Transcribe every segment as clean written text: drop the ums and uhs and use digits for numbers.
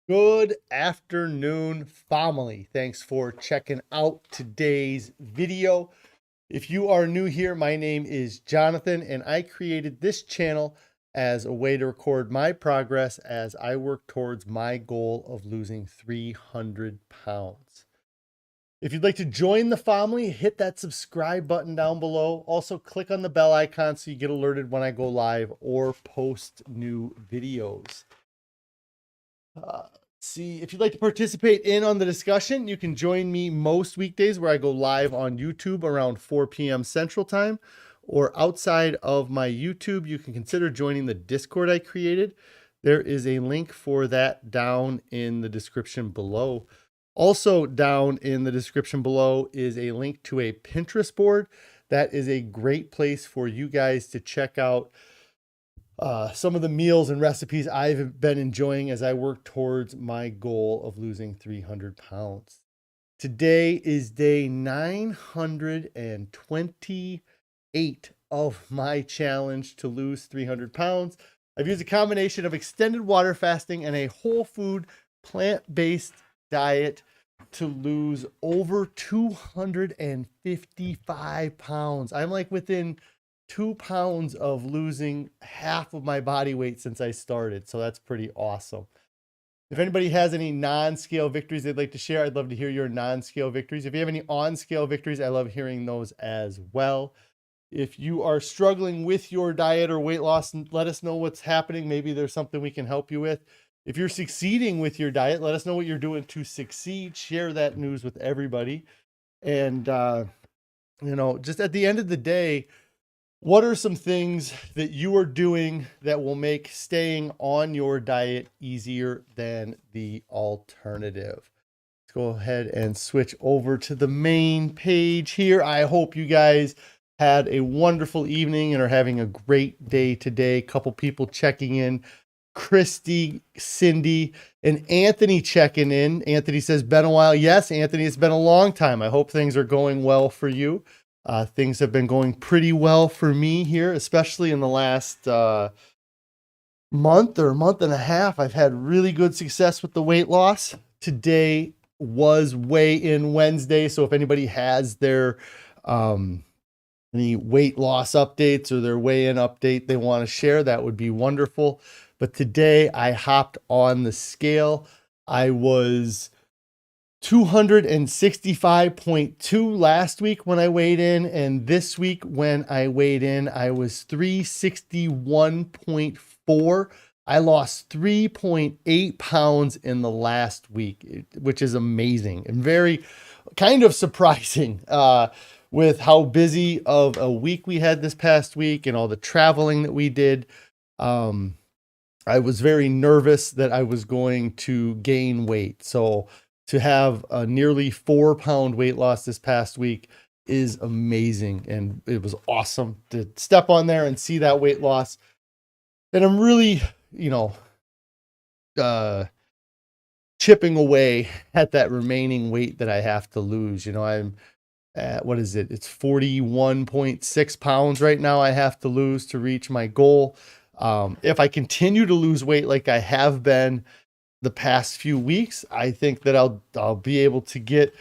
Good afternoon, family. Thanks for checking out today's video. If you are new here, my name is Jonathan, and I created this channel as a way to record my progress as I work towards my goal of losing 300 pounds. If you'd like to join the family, hit that subscribe button down below. Also, click on the bell icon so you get alerted when I go live or post new videos. See, if you'd like to participate in on the discussion, you can join me most weekdays where I go live on YouTube around 4 p.m. Central Time, or outside of my YouTube, you can consider joining the Discord I created. There is a link for that down in the description below. Also down in the description below is a link to a Pinterest board. That is a great place for you guys to check out some of the meals and recipes I've been enjoying as I work towards my goal of losing 300 pounds. Today is day 928 of my challenge to lose 300 pounds. I've used a combination of extended water fasting and a whole food plant-based diet to lose over 255 pounds. I'm like within 2 pounds of losing half of my body weight since I started. So that's pretty awesome. If anybody has any non-scale victories they'd like to share, I'd love to hear your non-scale victories. If you have any on-scale victories, I love hearing those as well. If you are struggling with your diet or weight loss, let us know what's happening. Maybe there's something we can help you with. If you're succeeding with your diet, let us know what you're doing to succeed. Share that news with everybody. And, just at the end of the day, what are some things that you are doing that will make staying on your diet easier than the alternative? Let's go ahead and switch over to the main page here. I hope you guys had a wonderful evening and are having a great day today. A couple people checking in. Christy, Cindy, and Anthony checking in. Anthony says, been a while. Yes, Anthony, it's been a long time. I hope things are going well for you. Things have been going pretty well for me here, especially in the last month or month and a half. I've had really good success with the weight loss. Today was weigh-in Wednesday, so if anybody has their any weight loss updates or their weigh-in update they want to share, that would be wonderful. But today I hopped on the scale. I was 265.2 last week when I weighed in, and this week when I weighed in, I was 361.4. I lost 3.8 pounds in the last week, which is amazing and very kind of surprising with how busy of a week we had this past week and all the traveling that we did. I was very nervous that I was going to gain weight. So to have a nearly 4-pound weight loss this past week is amazing. And it was awesome to step on there and see that weight loss. And I'm really, chipping away at that remaining weight that I have to lose. I'm at, what is it? It's 41.6 pounds right now I have to lose to reach my goal. If I continue to lose weight like I have been the past few weeks, I think that I'll be able to get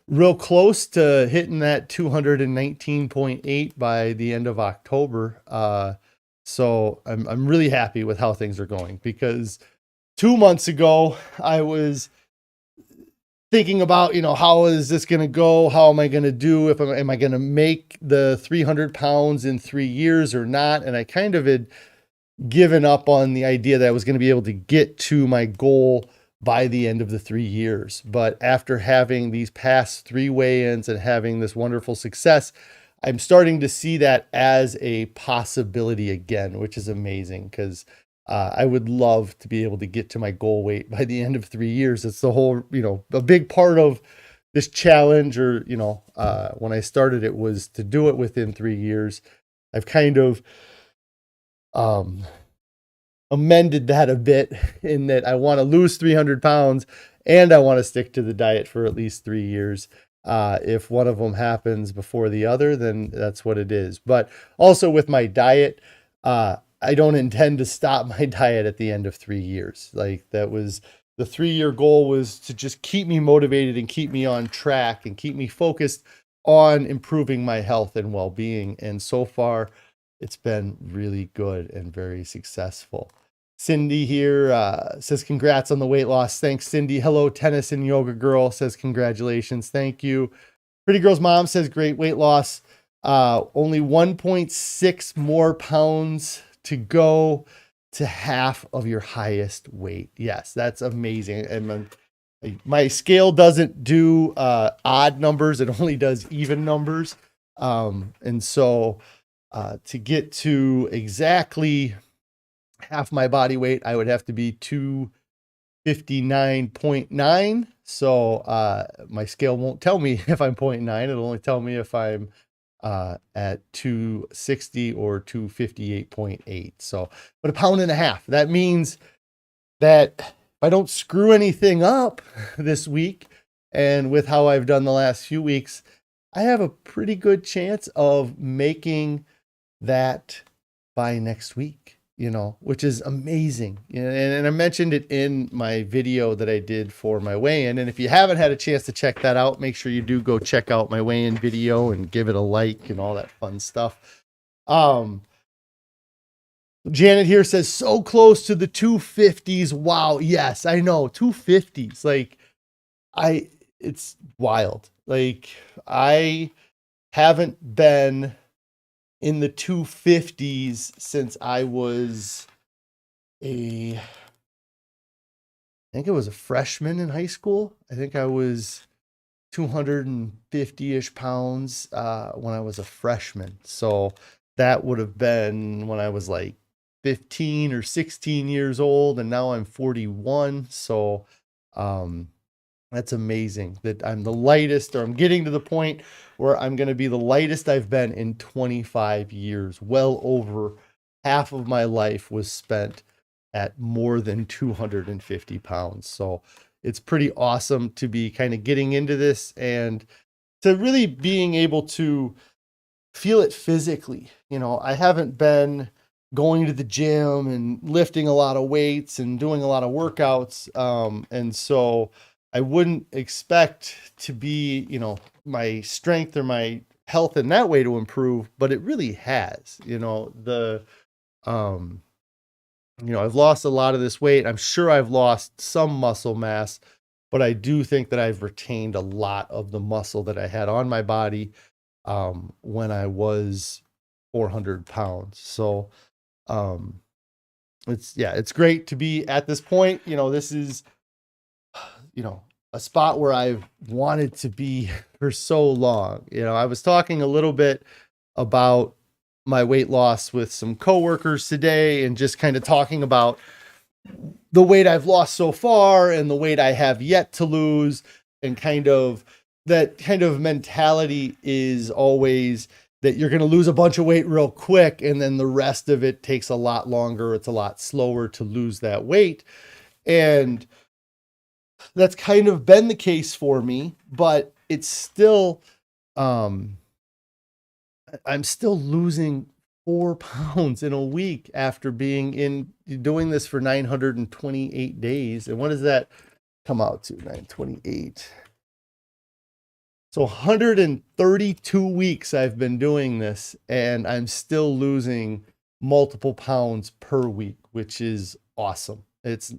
real close to hitting that 219.8 by the end of October. So I'm really happy with how things are going, because 2 months ago I was thinking about, how is this going to go? How am I going to do? Am I going to make the 300 pounds in 3 years or not? And I kind of had given up on the idea that I was going to be able to get to my goal by the end of the 3 years. But after having these past 3 weigh-ins and having this wonderful success, I'm starting to see that as a possibility again, which is amazing, because I would love to be able to get to my goal weight by the end of 3 years. It's the whole, a big part of this challenge, or, when I started, it was to do it within 3 years. I've kind of amended that a bit in that I want to lose 300 pounds and I want to stick to the diet for at least 3 years. If one of them happens before the other, then that's what it is. But also with my diet, I don't intend to stop my diet at the end of 3 years. Like, that was the 3-year goal was to just keep me motivated and keep me on track and keep me focused on improving my health and well-being. And so far, it's been really good and very successful. Cindy here says, congrats on the weight loss. Thanks, Cindy. Hello, tennis and yoga girl says, congratulations. Thank you. Pretty Girl's mom says, great weight loss. Only 1.6 more pounds to go to half of your highest weight. Yes, that's amazing. And my scale doesn't do odd numbers. It only does even numbers. And so to get to exactly half my body weight, I would have to be 259.9. So my scale won't tell me if I'm 0.9. It'll only tell me if I'm at 260 or 258.8. So, but a pound and a half. That means that if I don't screw anything up this week, and with how I've done the last few weeks, I have a pretty good chance of making that by next week, which is amazing. And I mentioned it in my video that I did for my weigh-in. And if you haven't had a chance to check that out, make sure you do go check out my weigh-in video and give it a like and all that fun stuff. Janet here says, so close to the 250s. Wow. Yes, I know. 250s. Like it's wild. Like I haven't been in the 250s since I think it was a freshman in high school. I think I was 250-ish pounds when I was a freshman. So that would have been when I was like 15 or 16 years old, and now I'm 41. So that's amazing that I'm the lightest, or I'm getting to the point where I'm going to be the lightest I've been in 25 years. Well over half of my life was spent at more than 250 pounds. So it's pretty awesome to be kind of getting into this and to really being able to feel it physically. I haven't been going to the gym and lifting a lot of weights and doing a lot of workouts. And so I wouldn't expect to be, my strength or my health in that way to improve, but it really has. I've lost a lot of this weight. I'm sure I've lost some muscle mass, but I do think that I've retained a lot of the muscle that I had on my body when I was 400 pounds. So it's great to be at this point. This is a spot where I've wanted to be for so long. I was talking a little bit about my weight loss with some coworkers today and just kind of talking about the weight I've lost so far and the weight I have yet to lose, and that kind of mentality is always that you're going to lose a bunch of weight real quick, and then the rest of it takes a lot longer. It's a lot slower to lose that weight. And that's kind of been the case for me, but it's still, I'm still losing 4 pounds in a week after doing this for 928 days. And what does that come out to? 928. So 132 weeks I've been doing this, and I'm still losing multiple pounds per week, which is awesome. It's,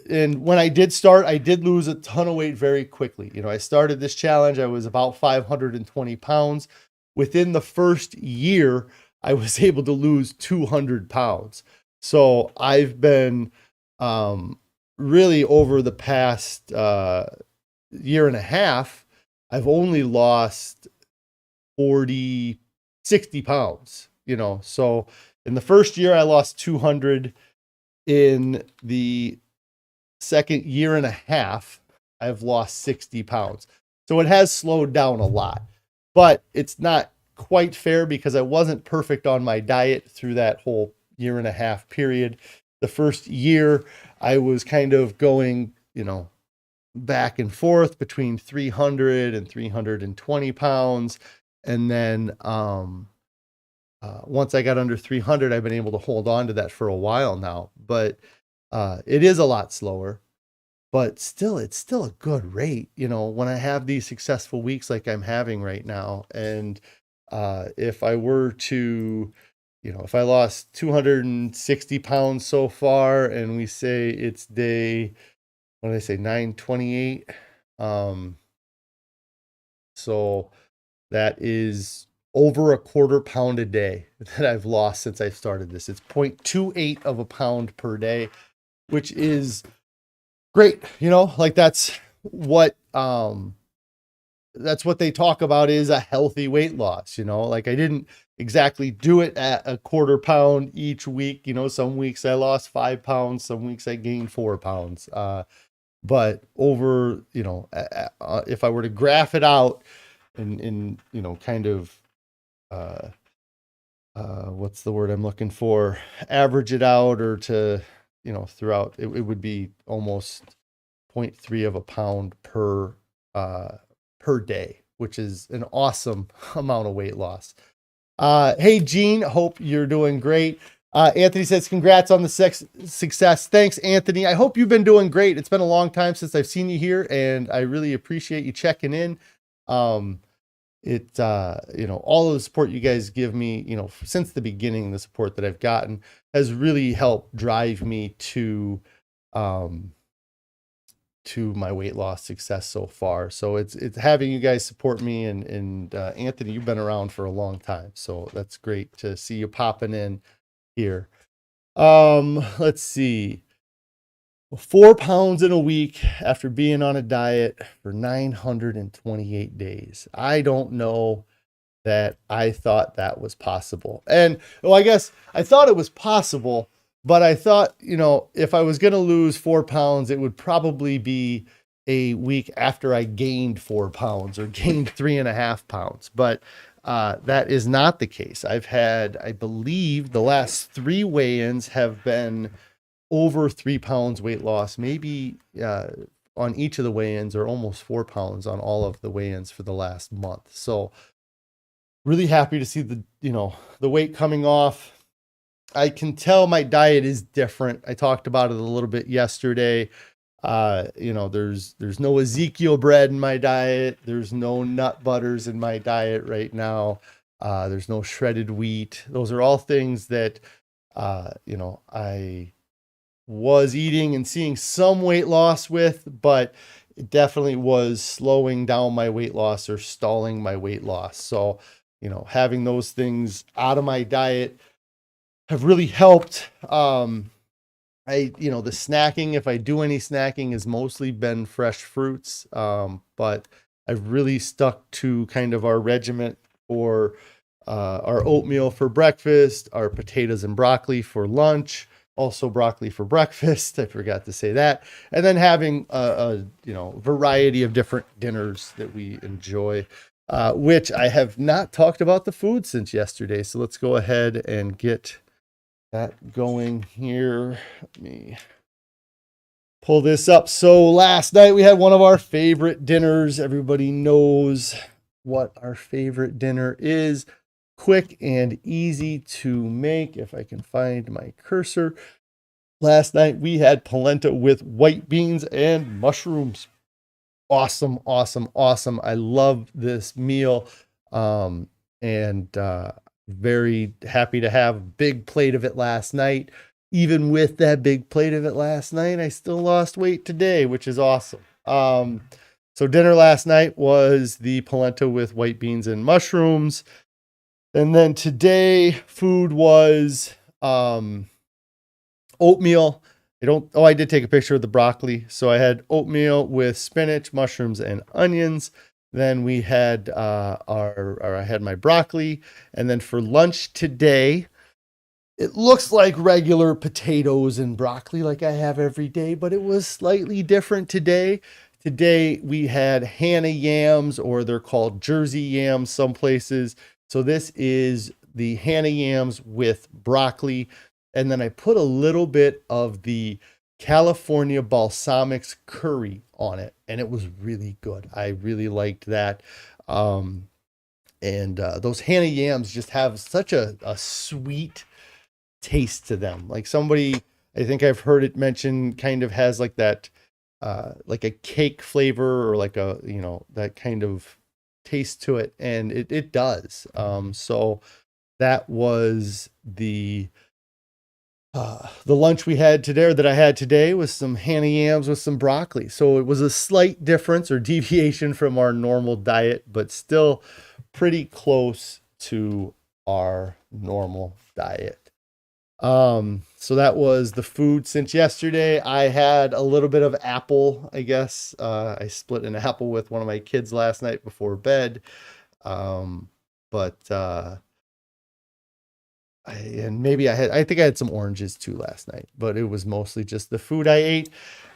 and when I did start, I did lose a ton of weight very quickly. I started this challenge, I was about 520 pounds. Within the first year, I was able to lose 200 pounds. So I've been really over the past year and a half, I've only lost 60 pounds, So in the first year, I lost 200. In the second year and a half, I've lost 60 pounds. So it has slowed down a lot, but it's not quite fair because I wasn't perfect on my diet through that whole year and a half period. The first year I was kind of going, back and forth between 300 and 320 pounds. And then, once I got under 300, I've been able to hold on to that for a while now. But It is a lot slower, but still, it's still a good rate, when I have these successful weeks like I'm having right now. And if I were to, if I lost 260 pounds so far, and we say it's day, what did I say, 928? So that is over a quarter pound a day that I've lost since I started this. It's 0.28 of a pound per day, which is great. Like that's what they talk about is a healthy weight loss. Like I didn't exactly do it at a quarter pound each week. Some weeks I lost 5 pounds, some weeks I gained 4 pounds. But over, if I were to graph it out in kind of, what's the word I'm looking for? Average it out, or to, throughout, it would be almost 0.3 of a pound per day, which is an awesome amount of weight loss. Hey, Gene, hope you're doing great. Anthony says, congrats on the success. Thanks, Anthony. I hope you've been doing great. It's been a long time since I've seen you here, and I really appreciate you checking in. All of the support you guys give me, since the beginning, the support that I've gotten has really helped drive me to my weight loss success so far. So it's having you guys support me, and Anthony, you've been around for a long time, so that's great to see you popping in here. Let's see. 4 pounds in a week after being on a diet for 928 days. I don't know that I thought that was possible. And I guess I thought it was possible, but I thought, if I was going to lose 4 pounds, it would probably be a week after I gained 4 pounds or gained 3.5 pounds. But that is not the case. I've had, I believe, the last 3 weigh-ins have been over 3 pounds weight loss, maybe on each of the weigh-ins, or almost 4 pounds on all of the weigh-ins for the last month. So really happy to see the weight coming off. I can tell my diet is different. I talked about it a little bit yesterday. There's no Ezekiel bread in my diet. There's no nut butters in my diet right now. There's no shredded wheat. Those are all things that, I was eating and seeing some weight loss with, but it definitely was slowing down my weight loss or stalling my weight loss. So, having those things out of my diet have really helped. The snacking, if I do any snacking, has mostly been fresh fruits. But I've really stuck to kind of our regiment for our oatmeal for breakfast, our potatoes and broccoli for lunch, also broccoli for breakfast. I forgot to say that. And then having a variety of different dinners that we enjoy, which I have not talked about the food since yesterday. So let's go ahead and get that going here. Let me pull this up. So last night we had one of our favorite dinners. Everybody knows what our favorite dinner is. Quick and easy to make. If I can find my cursor. Last night we had polenta with white beans and mushrooms. Awesome, awesome, awesome. I love this meal. Very happy to have a big plate of it last night. Even with that big plate of it last night, I still lost weight today, which is awesome. So dinner last night was the polenta with white beans and mushrooms. And then today food was oatmeal. I did take a picture of the broccoli. So I had oatmeal with spinach, mushrooms, and onions. Then we had I had my broccoli. And then for lunch today, it looks like regular potatoes and broccoli like I have every day, but it was slightly different today. Today we had Hannah yams, or they're called Jersey yams some places. So this is the Hannah yams with broccoli. And then I put a little bit of the California balsamics curry on it, and it was really good. I really liked that. Those Hannah yams just have such a sweet taste to them. Like somebody, I think I've heard it mentioned kind of has like that, like a cake flavor, or like a, that kind of taste to it. And it does. So that was the lunch we had today, or that I had today, was some Hannah yams with some broccoli. So it was a slight difference or deviation from our normal diet, but still pretty close to our normal diet. So that was the food since yesterday. I had a little bit of apple, I guess. I split an apple with one of my kids last night before bed. But I think I had some oranges too last night, but it was mostly just the food I ate.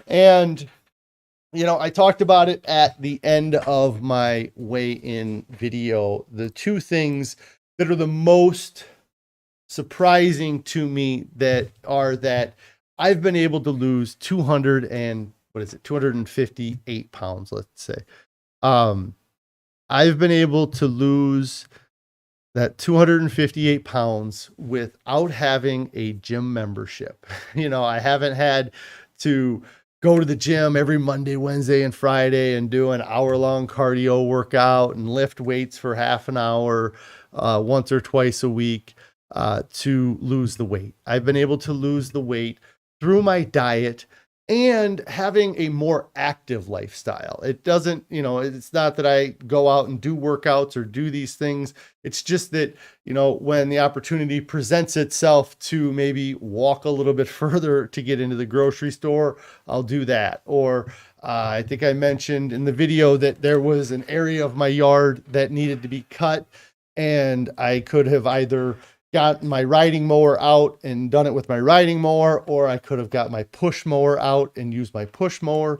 And, I talked about it at the end of my weigh-in video. The two things that are the most surprising to me that I've been able to lose 258 pounds, let's say. I've been able to lose that 258 pounds without having a gym membership. I haven't had to go to the gym every Monday, Wednesday, and Friday and do an hour-long cardio workout and lift weights for half an hour once or twice a week to lose the weight. I've been able to lose the weight through my diet and having a more active lifestyle. It doesn't, it's not that I go out and do workouts or do these things. It's just that, when the opportunity presents itself to maybe walk a little bit further to get into the grocery store, I'll do that. Or I think I mentioned in the video that there was an area of my yard that needed to be cut, and I could have either got my riding mower out and done it with my riding mower, or I could have got my push mower out and used my push mower.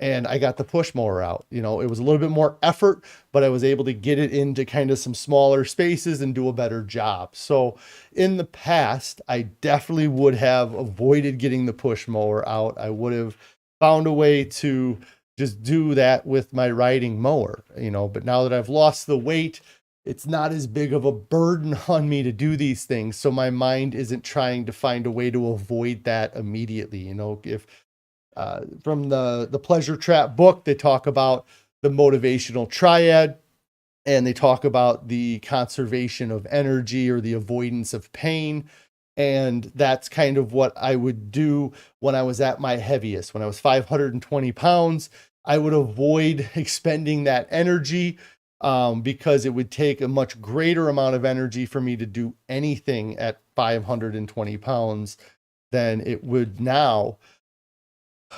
And I got the push mower out. It was a little bit more effort, but I was able to get it into kind of some smaller spaces and do a better job. So in the past, I definitely would have avoided getting the push mower out. I would have found a way to just do that with my riding mower, but now that I've lost the weight, it's not as big of a burden on me to do these things. So my mind isn't trying to find a way to avoid that immediately. If from the Pleasure Trap book, they talk about the motivational triad, and they talk about the conservation of energy or the avoidance of pain. And that's kind of what I would do when I was at my heaviest. When I was 520 pounds, I would avoid expending that energy, because it would take a much greater amount of energy for me to do anything at 520 pounds than it would now.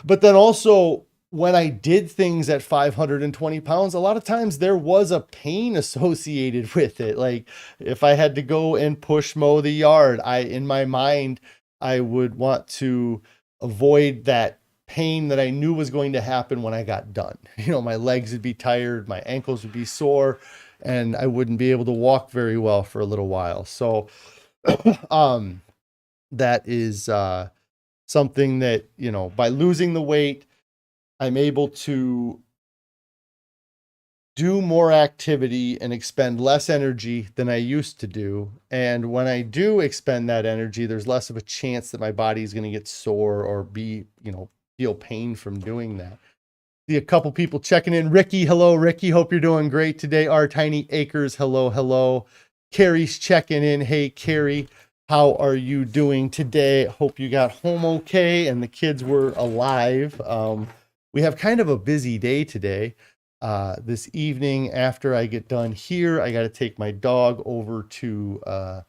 But then also, when I did things at 520 pounds, a lot of times there was a pain associated with it. Like if I had to go and push mow the yard, in my mind, I would want to avoid that pain that I knew was going to happen when I got done. My legs would be tired, my ankles would be sore, and I wouldn't be able to walk very well for a little while. So that is something that, by losing the weight, I'm able to do more activity and expend less energy than I used to do. And when I do expend that energy, there's less of a chance that my body is going to get sore or feel pain from doing that. See a couple people checking in. Ricky, hello, Ricky. Hope you're doing great today. Our Tiny Acres, hello. Carrie's checking in. Hey, Carrie, how are you doing today? Hope you got home okay and the kids were alive. We have kind of a busy day today. This evening, after I get done here, I got to take my dog over to her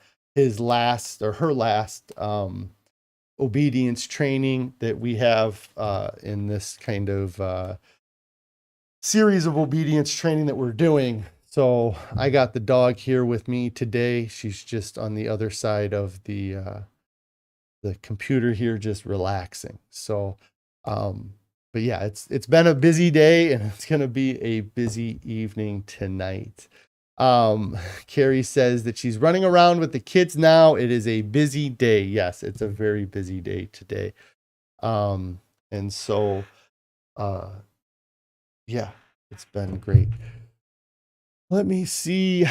last obedience training that we have in this kind of series of obedience training that we're doing. So I got the dog here with me today. She's just on the other side of the computer here, just relaxing. So, but yeah, it's been a busy day, and it's going to be a busy evening tonight. Carrie says that she's running around with the kids now. It is a busy day. Yes, it's a very busy day today. And so, yeah, it's been great. Let me see.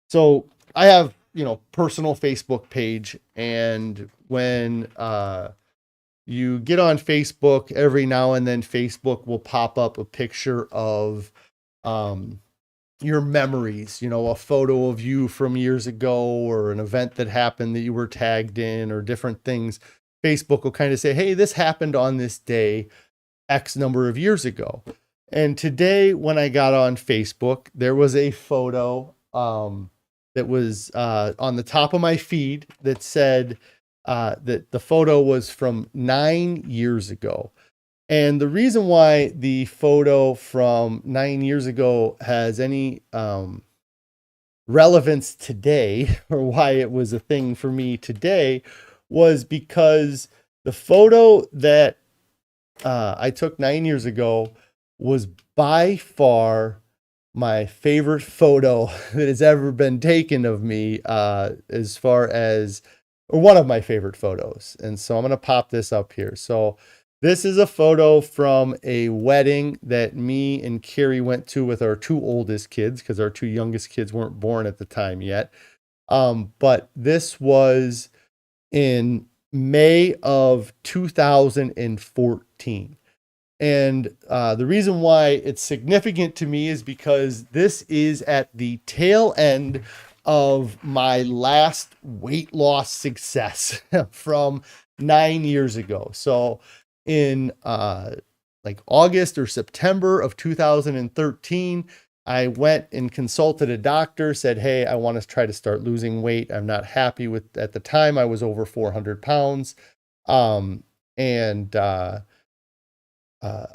So I have personal Facebook page. And when you get on Facebook, every now and then Facebook will pop up a picture of your memories, a photo of you from years ago, or an event that happened that you were tagged in, or different things. Facebook will kind of say, hey, this happened on this day, X number of years ago. And today, when I got on Facebook, there was a photo that was on the top of my feed that said that the photo was from 9 years ago. And the reason why the photo from 9 years ago has any relevance today, or why it was a thing for me today, was because the photo that I took 9 years ago was by far my favorite photo that has ever been taken of me, as far as, or one of my favorite photos. And so I'm going to pop this up here. So this is a photo from a wedding that me and Carrie went to with our two oldest kids, because our two youngest kids weren't born at the time yet. But this was in May of 2014. And the reason why it's significant to me is because this is at the tail end of my last weight loss success from 9 years ago. So in like August or September of 2013, I went and consulted a doctor, said, hey, I want to try to start losing weight. I'm not happy with, at the time I was over 400 pounds. I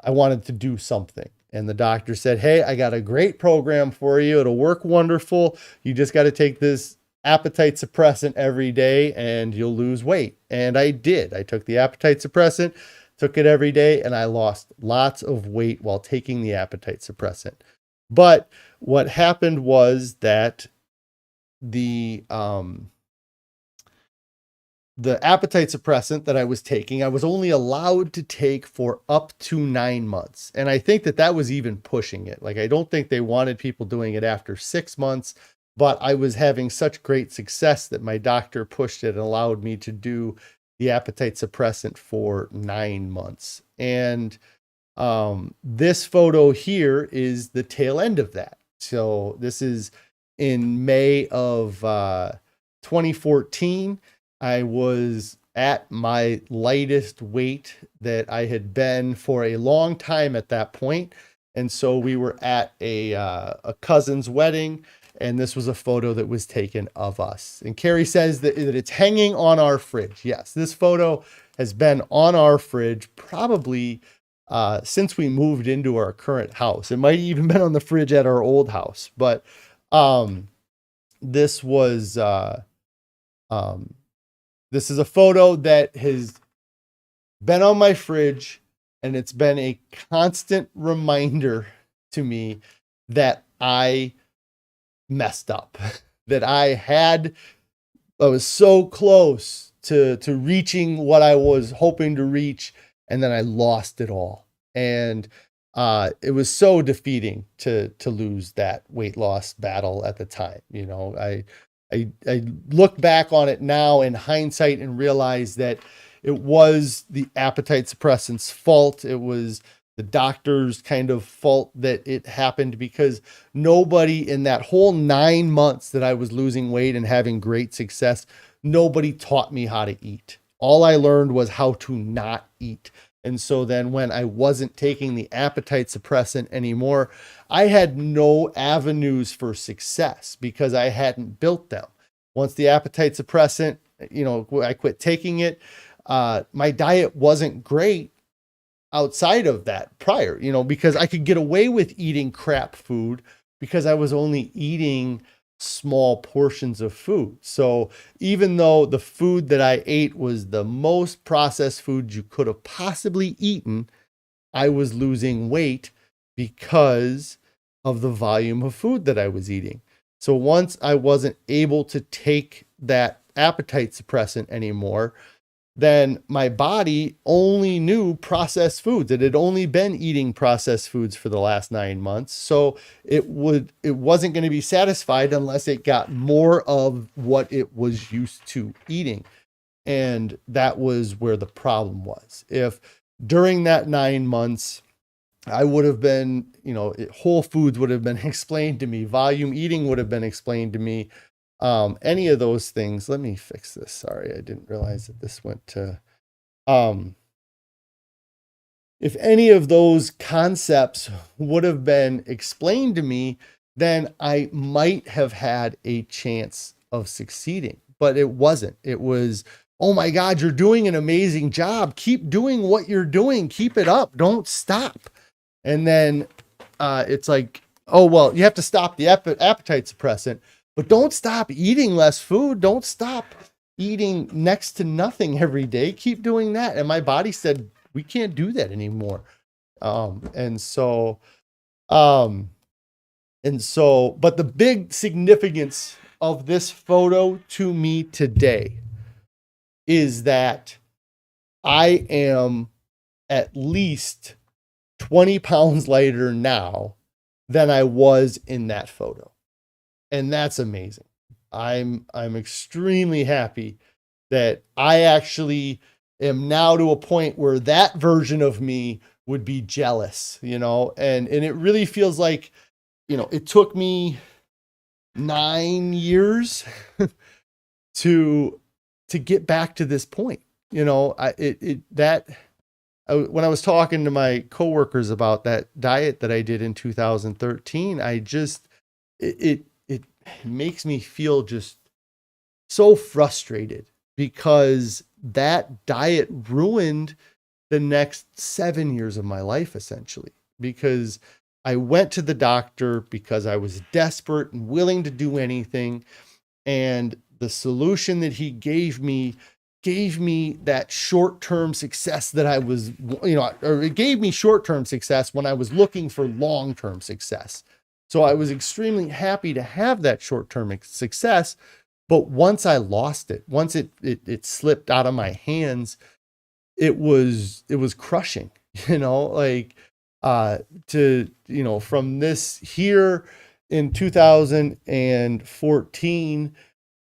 wanted to do something. And the doctor said, hey, I got a great program for you. It'll work wonderful. You just got to take this appetite suppressant every day and you'll lose weight. And I did. I took the appetite suppressant, took it every day, and I lost lots of weight while taking the appetite suppressant. But what happened was that the appetite suppressant that I was taking, I was only allowed to take for up to 9 months. And I think that was even pushing it. Like, I don't think they wanted people doing it after 6 months, but I was having such great success that my doctor pushed it and allowed me to do the appetite suppressant for 9 months. And this photo here is the tail end of that. So this is in May of 2014. I was at my lightest weight that I had been for a long time at that point. And so we were at a cousin's wedding, and this was a photo that was taken of us. And Carrie says that it's hanging on our fridge. Yes, this photo has been on our fridge probably since we moved into our current house. It might have even been on the fridge at our old house. But this was... this is a photo that has been on my fridge, and it's been a constant reminder to me that I messed up, that I was so close to reaching what I was hoping to reach, and then I lost it all. And it was so defeating to lose that weight loss battle at the time. I look back on it now in hindsight and realize that it was the appetite suppressant's fault. It was the doctor's kind of fault that it happened, because nobody in that whole 9 months that I was losing weight and having great success, nobody taught me how to eat. All I learned was how to not eat. And so then when I wasn't taking the appetite suppressant anymore, I had no avenues for success because I hadn't built them. Once the appetite suppressant, I quit taking it, my diet wasn't great outside of that prior, because I could get away with eating crap food because I was only eating small portions of food. So even though the food that I ate was the most processed food you could have possibly eaten, I was losing weight because of the volume of food that I was eating. So once I wasn't able to take that appetite suppressant anymore, then my body only knew processed foods. It had only been eating processed foods for the last 9 months. So it wasn't going to be satisfied unless it got more of what it was used to eating. And that was where the problem was. If during that 9 months, I would have been, whole foods would have been explained to me, volume eating would have been explained to me, any of those things. Let me fix this. Sorry, I didn't realize that this went to, if any of those concepts would have been explained to me, then I might have had a chance of succeeding, but it wasn't. It was, oh my God, you're doing an amazing job. Keep doing what you're doing. Keep it up. Don't stop. And then it's like, oh, well, you have to stop the appetite suppressant, but don't stop eating less food. Don't stop eating next to nothing every day. Keep doing that. And my body said, we can't do that anymore. And so, but the big significance of this photo to me today is that I am at least 20 pounds lighter now than I was in that photo. And that's amazing. I'm extremely happy that I actually am now to a point where that version of me would be jealous, and it really feels like, it took me 9 years to get back to this point. When I was talking to my coworkers about that diet that I did in 2013, it makes me feel just so frustrated because that diet ruined the next 7 years of my life, essentially, because I went to the doctor because I was desperate and willing to do anything. And the solution that he gave me that short-term success that I was, or it gave me short-term success when I was looking for long-term success. So I was extremely happy to have that short-term success. But once I lost it, once it slipped out of my hands, it was crushing, from this here in 2014,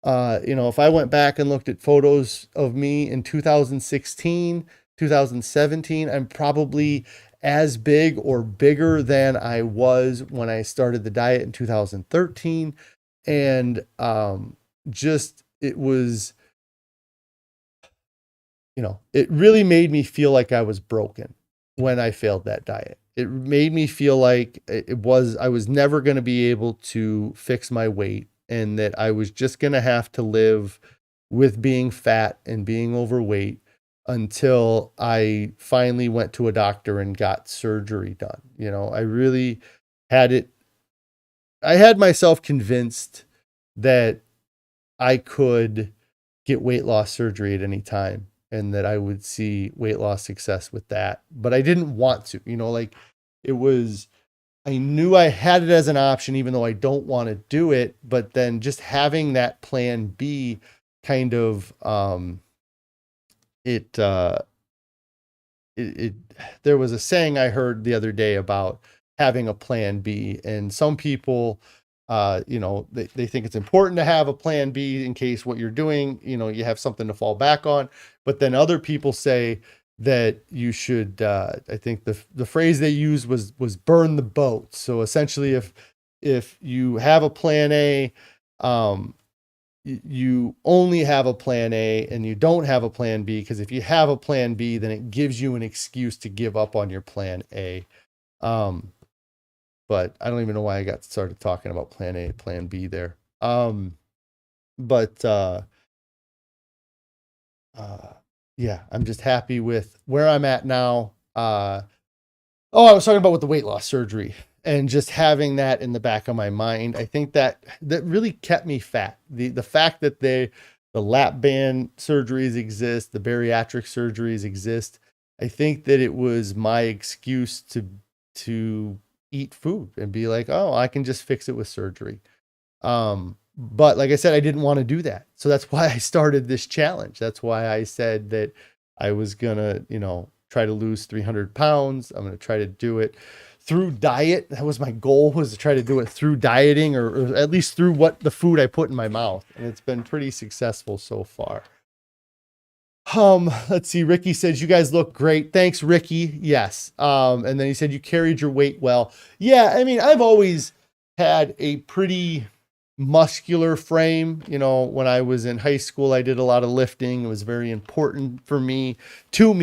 if I went back and looked at photos of me in 2016, 2017, I'm probably as big or bigger than I was when I started the diet in 2013. And it was, it really made me feel like I was broken when I failed that diet. It made me feel like I was never going to be able to fix my weight, and that I was just going to have to live with being fat and being overweight until I finally went to a doctor and got surgery done. I really I had myself convinced that I could get weight loss surgery at any time and that I would see weight loss success with that. But I didn't want to, I knew I had it as an option, even though I don't want to do it. But then just having that plan B kind of, there was a saying I heard the other day about having a plan B, and some people, they think it's important to have a plan B in case what you're doing, you have something to fall back on. But then other people say that you should, I think the phrase they used was burn the boat. So essentially, if you have a plan A, you only have a plan A and you don't have a plan B, because if you have a plan B, then it gives you an excuse to give up on your plan A. But I don't even know why I got started talking about plan A, plan B there. Yeah, I'm just happy with where I'm at now. I was talking about with the weight loss surgery and just having that in the back of my mind. I think that really kept me fat. The fact that the lap band surgeries exist, the bariatric surgeries exist. I think that it was my excuse to eat food and be like, oh, I can just fix it with surgery. But like I said, I didn't want to do that. So that's why I started this challenge. That's why I said that I was going to, try to lose 300 pounds. I'm going to try to do it through diet. That was my goal, was to try to do it through dieting, or at least through what the food I put in my mouth. And it's been pretty successful so far. Let's see. Ricky says, you guys look great. Thanks, Ricky. Yes. And then he said, you carried your weight well. Yeah. I mean, I've always had a pretty muscular frame. When I was in high school, I did a lot of lifting. It was very important for me to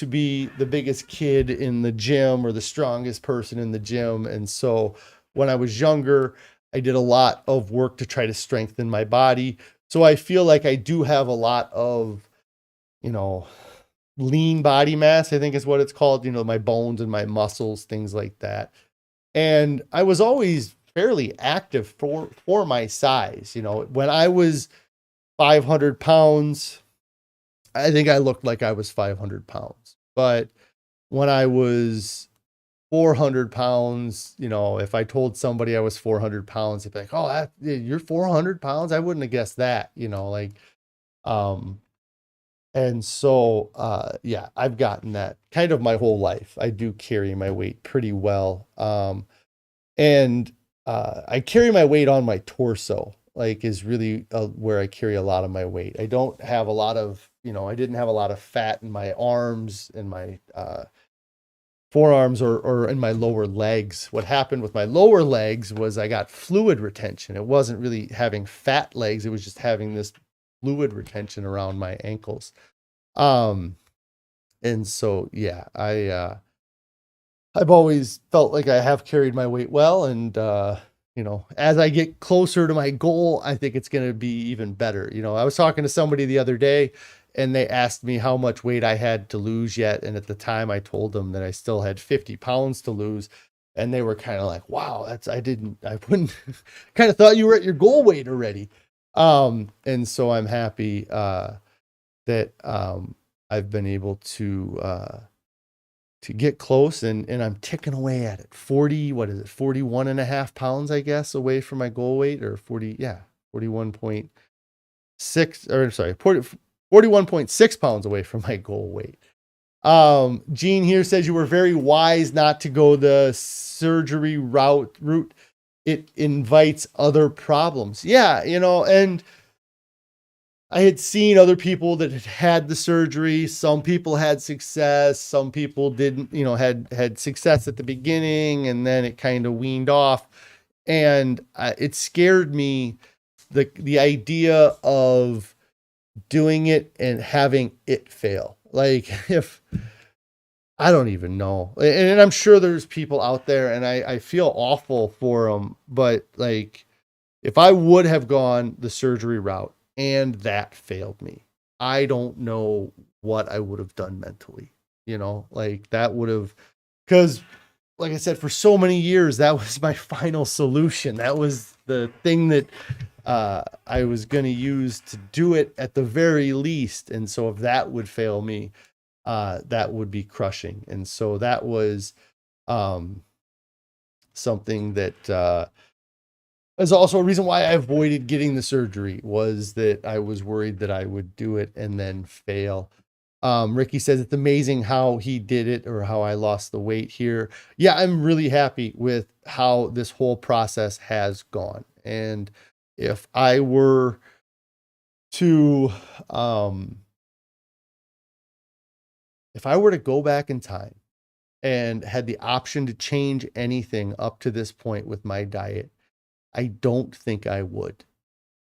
be the biggest kid in the gym or the strongest person in the gym. And so when I was younger, I did a lot of work to try to strengthen my body. So I feel like I do have a lot of, lean body mass, I think is what it's called, my bones and my muscles, things like that. And I was always fairly active for my size. When I was 500 pounds, I think I looked like I was 500 pounds. But when I was 400 pounds, if I told somebody I was 400 pounds, they'd be like, oh, you're 400 pounds? I wouldn't have guessed that, and so, yeah, I've gotten that kind of my whole life. I do carry my weight pretty well. And I carry my weight on my torso, is really where I carry a lot of my weight. I don't have a lot of, I didn't have a lot of fat in my arms and my forearms or in my lower legs. What happened with my lower legs was I got fluid retention. It wasn't really having fat legs. It was just having this fluid retention around my ankles. And so, yeah, I've always felt like I have carried my weight well. And, as I get closer to my goal, I think it's going to be even better. I was talking to somebody the other day and they asked me how much weight I had to lose yet. And at the time I told them that I still had 50 pounds to lose. And they were kind of like, wow, I wouldn't kind of thought you were at your goal weight already. And so I'm happy, that, I've been able to get close and I'm ticking away at it. 41 and a half pounds, I guess, away from my goal weight, or 41.6, or sorry, 41.6 pounds away from my goal weight. Gene here says you were very wise not to go the surgery route. It invites other problems. Yeah. And I had seen other people that had the surgery. Some people had success. Some people didn't, had success at the beginning and then it kind of weaned off. And it scared me, the idea of doing it and having it fail. If I don't even know. And I'm sure there's people out there and I feel awful for them. But if I would have gone the surgery route and that failed me, I don't know what I would have done mentally, that would have, because like I said, for so many years, that was my final solution. That was the thing that I was going to use to do it at the very least. And so if that would fail me, that would be crushing. And so that was something that is also a reason why I avoided getting the surgery, was that I was worried that I would do it and then fail. Ricky says it's amazing how he did it, or how I lost the weight here. Yeah, I'm really happy with how this whole process has gone. And if I were to go back in time and had the option to change anything up to this point with my diet, I don't think I would.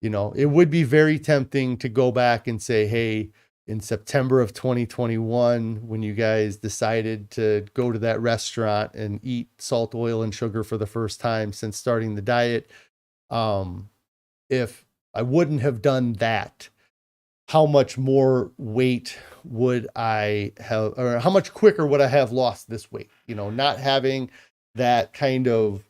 It would be very tempting to go back and say, hey, in September of 2021, when you guys decided to go to that restaurant and eat salt, oil, and sugar for the first time since starting the diet, if I wouldn't have done that, how much more weight would I have, or how much quicker would I have lost this weight? Not having that kind of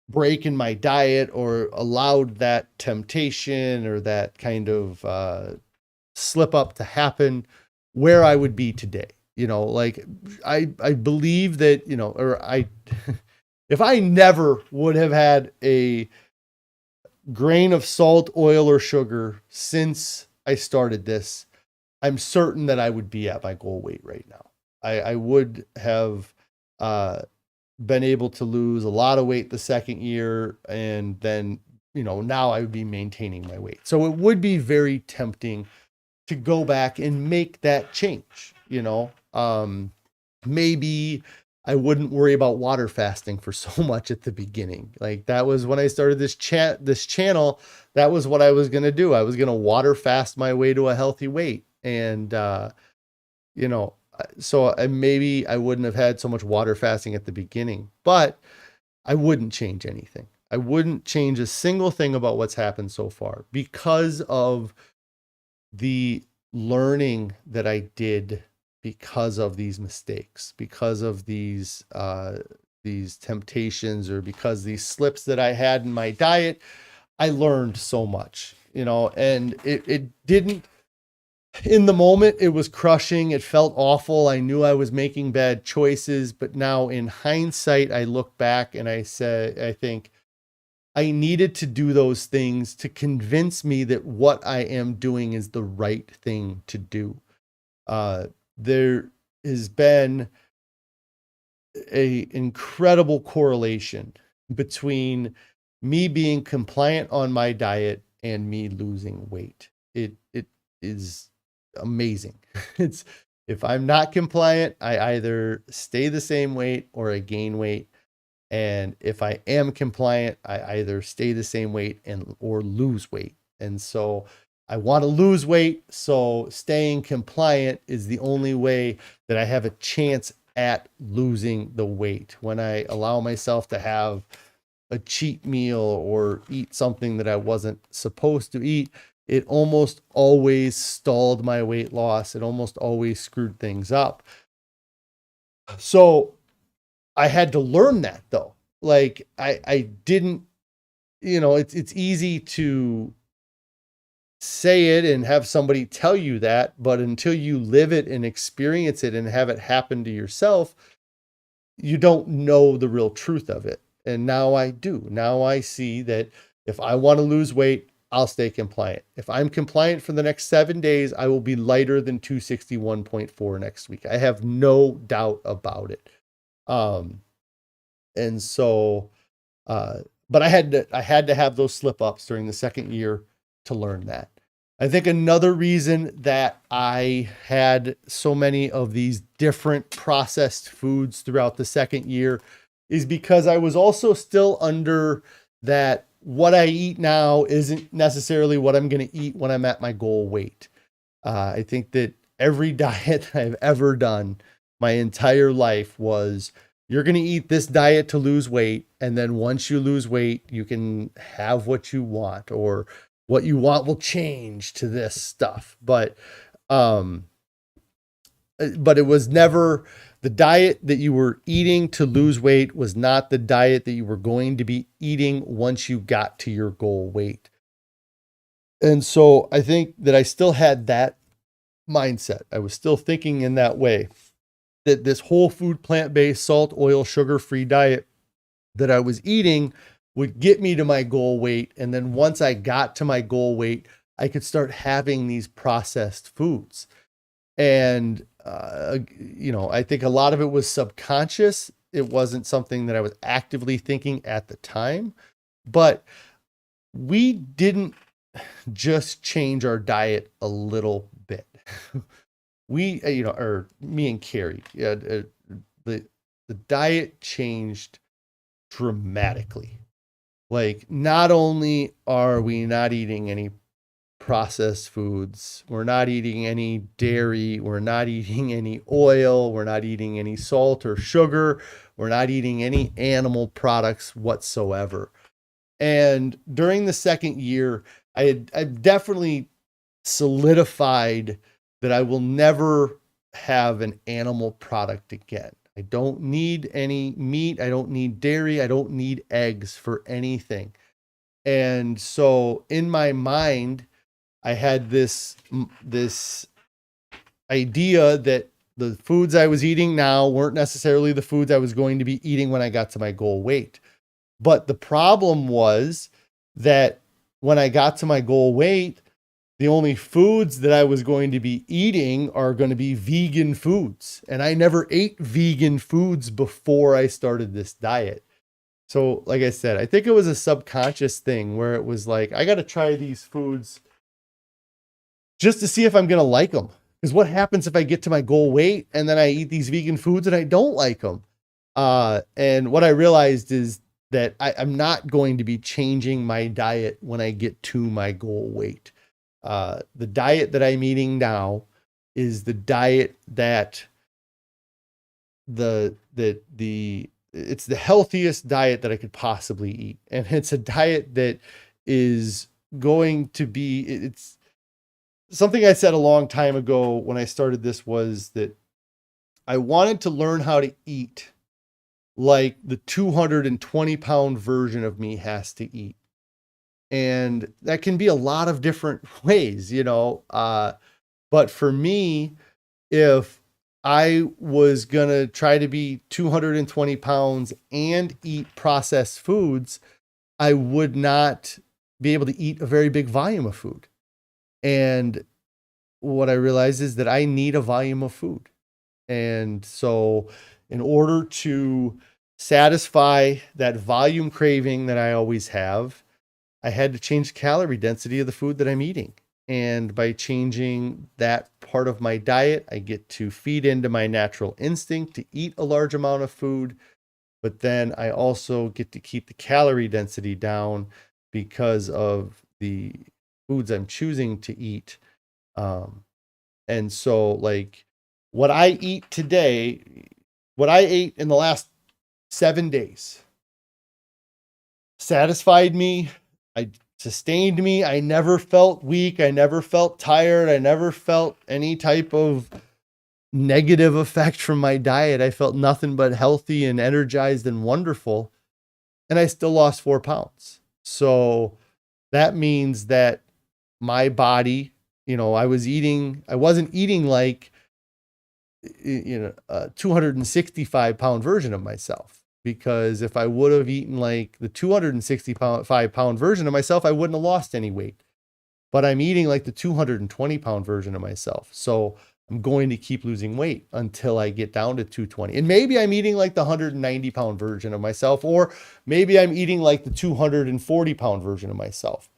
break in my diet, or allowed that temptation or that kind of slip up to happen, where I would be today. I believe that, or I if I never would have had a grain of salt, oil, or sugar since I started this, I'm certain that I would be at my goal weight right now. I would have been able to lose a lot of weight the second year, and then, now I would be maintaining my weight. So it would be very tempting to go back and make that change. Maybe I wouldn't worry about water fasting for so much at the beginning. Like, that was when I started this channel. That was what I was going to do. I was going to water fast my way to a healthy weight. And, so maybe I wouldn't have had so much water fasting at the beginning, but I wouldn't change anything. I wouldn't change a single thing about what's happened so far because of the learning that I did, because of these mistakes, because of these temptations, or because these slips that I had in my diet. I learned so much, and it didn't, in the moment, it was crushing. It felt awful. I knew I was making bad choices, but now in hindsight, I look back and I think I needed to do those things to convince me that what I am doing is the right thing to do. There has been an incredible correlation between me being compliant on my diet and me losing weight. It is amazing. If I'm not compliant, I either stay the same weight or I gain weight. And if I am compliant, I either stay the same weight or lose weight. And so I want to lose weight. So staying compliant is the only way that I have a chance at losing the weight. When I allow myself to have a cheat meal or eat something that I wasn't supposed to eat, it almost always stalled my weight loss. It almost always screwed things up. So I had to learn that, though. Like, I didn't, it's easy to say it and have somebody tell you that, but until you live it and experience it and have it happen to yourself, you don't know the real truth of it. And now I do. Now I see that if I want to lose weight, I'll stay compliant. If I'm compliant for the next 7 days, I will be lighter than 261.4 next week. I have no doubt about it. And so, but I had to have those slip ups during the second year to learn that. I think another reason that I had so many of these different processed foods throughout the second year is because I was also still under that what I eat now isn't necessarily what I'm going to eat when I'm at my goal weight. I think that every diet I've ever done my entire life was, you're going to eat this diet to lose weight. And then once you lose weight, you can have what you want, or what you want will change to this stuff. But it was never the diet that you were eating to lose weight was not the diet that you were going to be eating once you got to your goal weight. And so I think that I still had that mindset. I was still thinking in that way, that this whole food, plant-based, salt, oil, sugar-free diet that I was eating would get me to my goal weight. And then once I got to my goal weight, I could start having these processed foods. And, I think a lot of it was subconscious. It wasn't something that I was actively thinking at the time, but we didn't just change our diet a little bit. We, or me and Carrie, the diet changed dramatically. Like, not only are we not eating any processed foods, we're not eating any dairy, we're not eating any oil, we're not eating any salt or sugar, we're not eating any animal products whatsoever. And during the second year, I've definitely solidified that I will never have an animal product again. I don't need any meat. I don't need dairy. I don't need eggs for anything. And so in my mind, I had this idea that the foods I was eating now weren't necessarily the foods I was going to be eating when I got to my goal weight. But the problem was that when I got to my goal weight, the only foods that I was going to be eating are going to be vegan foods. And I never ate vegan foods before I started this diet. So, like I said, I think it was a subconscious thing where it was like, I got to try these foods just to see if I'm going to like them. Because what happens if I get to my goal weight and then I eat these vegan foods and I don't like them? And what I realized is that I'm not going to be changing my diet when I get to my goal weight. The diet that I'm eating now is the diet that it's the healthiest diet that I could possibly eat. And it's a diet that is going to be, it's something I said a long time ago when I started this, was that I wanted to learn how to eat like the 220-pound version of me has to eat. And that can be a lot of different ways, but for me, if I was going to try to be 220 pounds and eat processed foods, I would not be able to eat a very big volume of food. And what I realized is that I need a volume of food. And so in order to satisfy that volume craving that I always have, I had to change the calorie density of the food that I'm eating. And by changing that part of my diet, I get to feed into my natural instinct to eat a large amount of food. But then I also get to keep the calorie density down because of the foods I'm choosing to eat. And so like what I eat today, what I ate in the last 7 days satisfied me. I sustained me. I never felt weak. I never felt tired. I never felt any type of negative effect from my diet. I felt nothing but healthy and energized and wonderful. And I still lost 4 pounds. So that means that my body, I wasn't eating like, a 265-pound version of myself. Because if I would have eaten like the 265-pound version of myself, I wouldn't have lost any weight. But I'm eating like the 220-pound version of myself. So I'm going to keep losing weight until I get down to 220. And maybe I'm eating like the 190-pound version of myself, or maybe I'm eating like the 240-pound version of myself.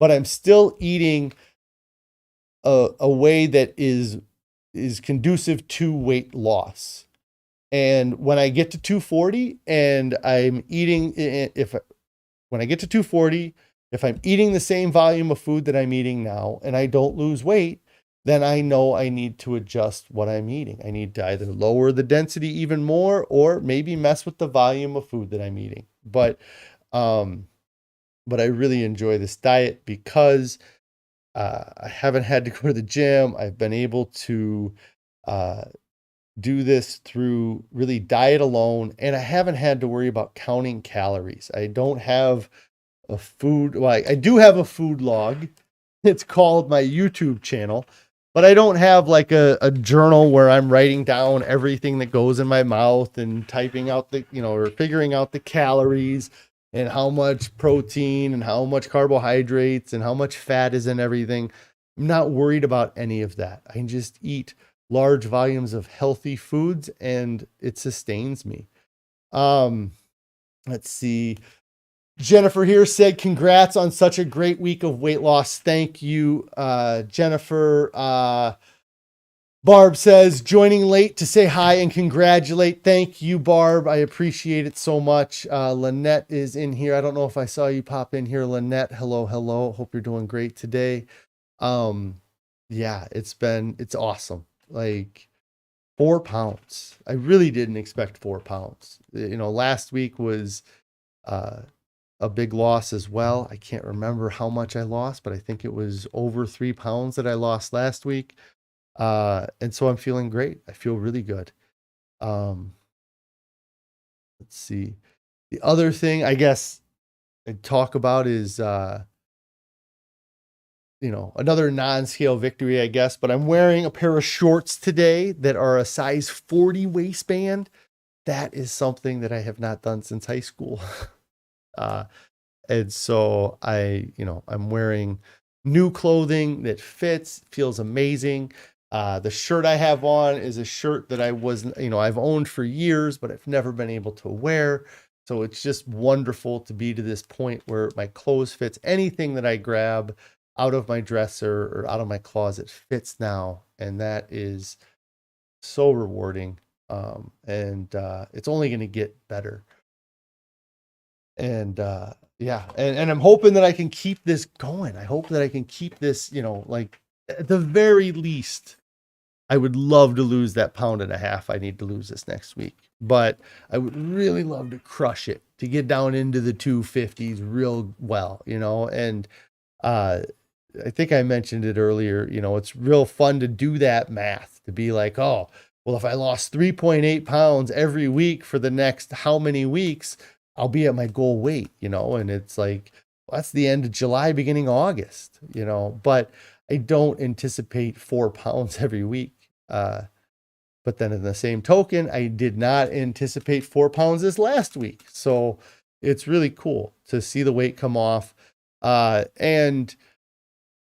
But I'm still eating a way that is conducive to weight loss. And when I get to 240 and I'm eating, when I get to 240, if I'm eating the same volume of food that I'm eating now and I don't lose weight, then I know I need to adjust what I'm eating. I need to either lower the density even more or maybe mess with the volume of food that I'm eating. But I really enjoy this diet because I haven't had to go to the gym. I've been able to do this through really diet alone, and I haven't had to worry about counting calories. I don't have a food, well, I do have a food log. It's called my YouTube channel, but I don't have like a journal where I'm writing down everything that goes in my mouth and typing out or figuring out the calories and how much protein and how much carbohydrates and how much fat is in everything. I'm not worried about any of that. I can just eat large volumes of healthy foods and it sustains me. Let's see. Jennifer here said, congrats on such a great week of weight loss. Thank you, Jennifer. Barb says, joining late to say hi and congratulate. Thank you, Barb. I appreciate it so much. Lynette is in here. I don't know if I saw you pop in here, Lynette. Hello. Hope you're doing great today. Yeah, it's awesome. Like 4 pounds. I really didn't expect 4 pounds. Last week was a big loss as well. I can't remember how much I lost, but I think it was over 3 pounds that I lost last week. And so I'm feeling great. I feel really good. Let's see. The other thing I guess I'd talk about is another non-scale victory, I guess, but I'm wearing a pair of shorts today that are a size 40 waistband. That is something that I have not done since high school. Uh, and so I'm wearing new clothing that fits, feels amazing. The shirt I have on is a shirt that I've owned for years, but I've never been able to wear. So it's just wonderful to be to this point where my clothes fits. Anything that I grab out of my dresser or out of my closet fits now. And that is so rewarding. And it's only going to get better. And yeah, and I'm hoping that I can keep this going. I hope that I can keep this, like at the very least, I would love to lose that 1.5 pounds I need to lose this next week. But I would really love to crush it, to get down into the 250s real well, and I think I mentioned it earlier, it's real fun to do that math, to be like, oh, well, if I lost 3.8 pounds every week for the next how many weeks, I'll be at my goal weight, and it's like, well, that's the end of July, beginning August, but I don't anticipate 4 pounds every week. But then in the same token, I did not anticipate 4 pounds this last week. So it's really cool to see the weight come off. And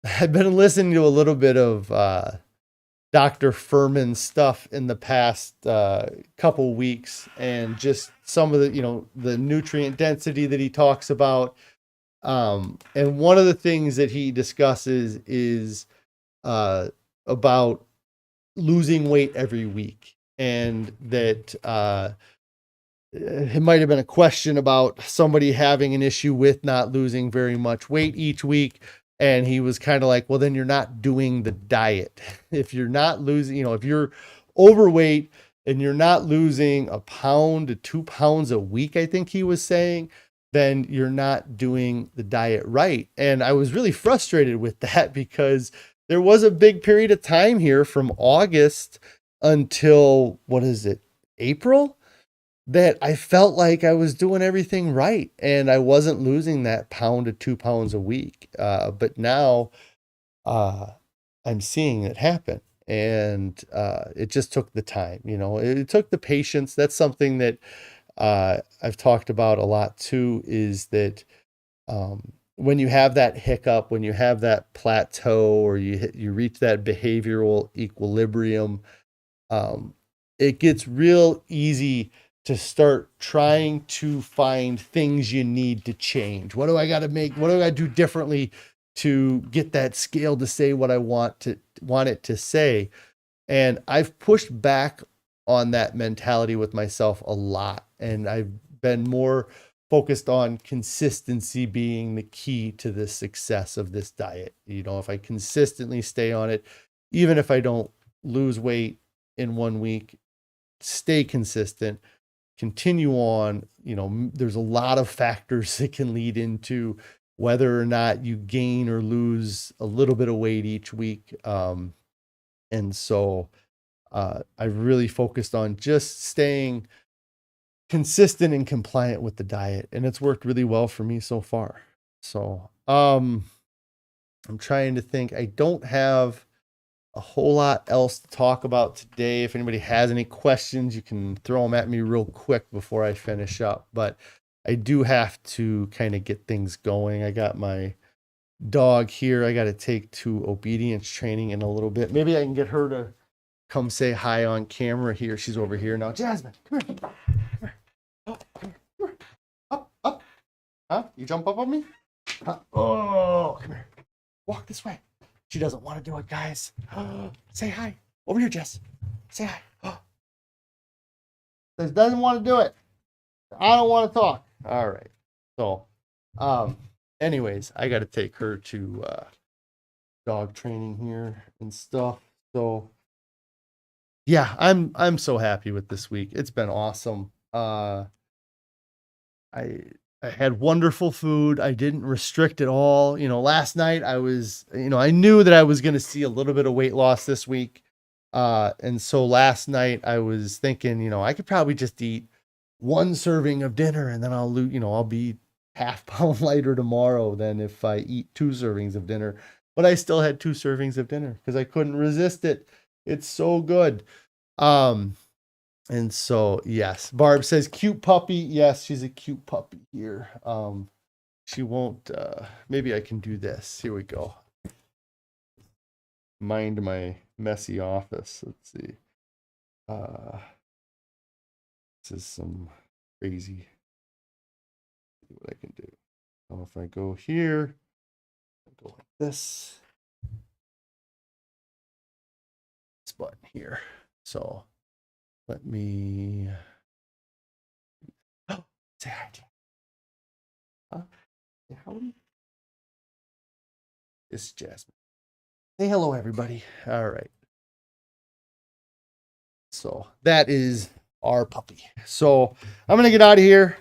I've been listening to a little bit of Dr. Fuhrman stuff in the past couple weeks, and just some of the nutrient density that he talks about. And one of the things that he discusses is about losing weight every week, and that it might have been a question about somebody having an issue with not losing very much weight each week. And he was kind of like, well, then you're not doing the diet. If you're not losing, if you're overweight and you're not losing 1 pound to 2 pounds a week, I think he was saying, then you're not doing the diet right. And I was really frustrated with that, because there was a big period of time here from August until, April, that I felt like I was doing everything right and I wasn't losing that 1 pound to 2 pounds a week. But now I'm seeing it happen, and it just took the time, it took the patience. That's something that I've talked about a lot too, is that when you have that hiccup, when you have that plateau, or you reach that behavioral equilibrium, it gets real easy to start trying to find things you need to change. What do I got to make? What do I do differently to get that scale to say what I want it to say? And I've pushed back on that mentality with myself a lot. And I've been more focused on consistency being the key to the success of this diet. If I consistently stay on it, even if I don't lose weight in 1 week, stay consistent, continue on. There's a lot of factors that can lead into whether or not you gain or lose a little bit of weight each week. And so I've really focused on just staying consistent and compliant with the diet, and it's worked really well for me so far. So I'm trying to think. I don't have a whole lot else to talk about today. If anybody has any questions, you can throw them at me real quick before I finish up. But I do have to kind of get things going. I got my dog here I got to take to obedience training in a little bit. Maybe I can get her to come say hi on camera here. She's over here now. Jasmine, come here. Come here. Oh, come here. Up. Huh? You jump up on me? Huh? Oh, come here. Walk this way. She doesn't want to do it, guys. Say hi. Over here, Jess. Say hi. Says doesn't want to do it. I don't want to talk. All right. So, anyways, I got to take her to dog training here and stuff. So, yeah, I'm so happy with this week. It's been awesome. I had wonderful food. I didn't restrict at all. Last night I knew that I was going to see a little bit of weight loss this week. And so last night I was thinking, I could probably just eat 1 serving of dinner, and then I'll be 0.5 pound lighter tomorrow than if I eat 2 servings of dinner. but I still had 2 servings of dinner because I couldn't resist it. It's so good. And so, yes, Barb says cute puppy. Yes, she's a cute puppy here. She won't, maybe I can do this. Here we go. Mind my messy office. Let's see. This is some crazy. See what I can do. So if I go here, I go like this button here. So let me. Oh, say hi, Howdy. It's Jasmine. Say hello, everybody. All right. So that is our puppy. So I'm gonna get out of here.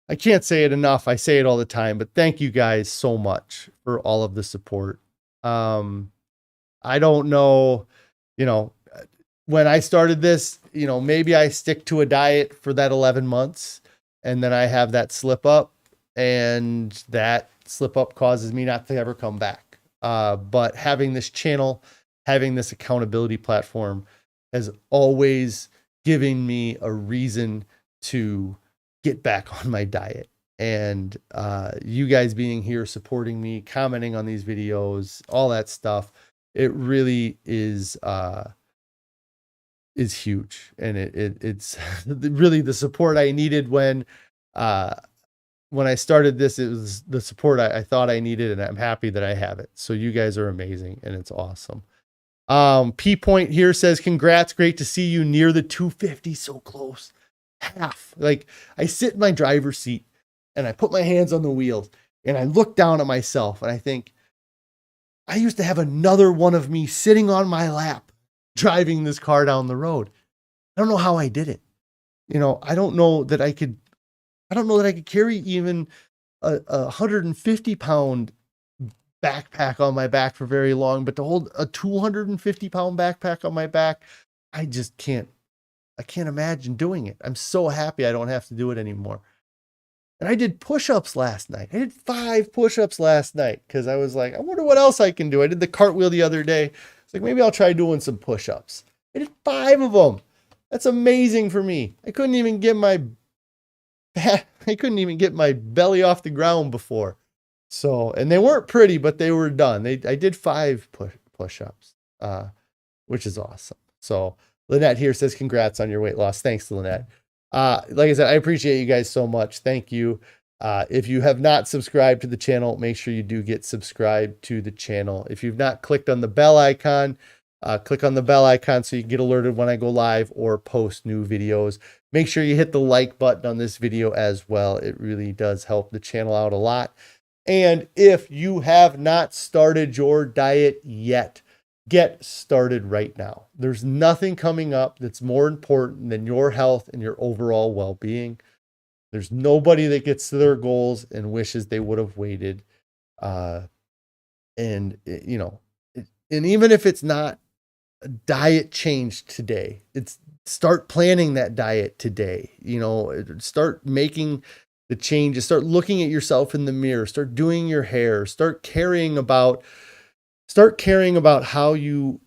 I can't say it enough. I say it all the time, but thank you guys so much for all of the support. I don't know, when I started this, maybe I stick to a diet for that 11 months and then I have that slip up, and that slip up causes me not to ever come back. But having this channel, having this accountability platform has always given me a reason to get back on my diet. And you guys being here, supporting me, commenting on these videos, all that stuff, it really is huge. And it's really the support I needed when I started this. It was the support I thought I needed, and I'm happy that I have it. So you guys are amazing, and it's awesome. P Point here says, congrats. Great to see you near the 250. So close. Half. Like, I sit in my driver's seat and I put my hands on the wheels and I look down at myself and I think, I used to have another one of me sitting on my lap driving this car down the road. I don't know how I did it. I don't know that I could carry even a 150-pound backpack on my back for very long, but to hold a 250-pound backpack on my back, I just can't. I can't imagine doing it. I'm so happy I don't have to do it anymore. And I did push-ups last night. I did 5 push-ups last night because I was like, I wonder what else I can do. I did the cartwheel the other day. It's like, maybe I'll try doing some push-ups. I did 5 of them. That's amazing for me. I couldn't even get my belly off the ground before. So, and they weren't pretty, but they were done. I did 5 push-ups, which is awesome. So Lynette here says, congrats on your weight loss. Thanks, Lynette. Like I said, I appreciate you guys so much. Thank you. If you have not subscribed to the channel, make sure you do get subscribed to the channel. If you've not clicked on the bell icon, click on the bell icon so you can get alerted when I go live or post new videos. Make sure you hit the like button on this video as well. It really does help the channel out a lot. And if you have not started your diet yet, get started right now. There's nothing coming up that's more important than your health and your overall well-being. There's nobody that gets to their goals and wishes they would have waited. And even if it's not a diet change today, it's start planning that diet today. Start making the changes, start looking at yourself in the mirror, start doing your hair, start caring about how you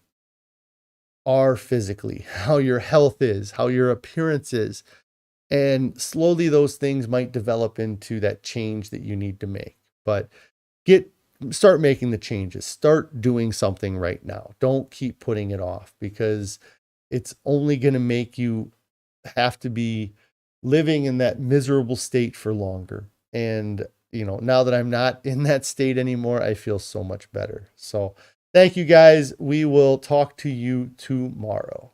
are physically, how your health is, how your appearance is. And slowly those things might develop into that change that you need to make. But start making the changes. Start doing something right now. Don't keep putting it off, because it's only going to make you have to be living in that miserable state for longer. And now that I'm not in that state anymore, I feel so much better. So thank you guys. We will talk to you tomorrow.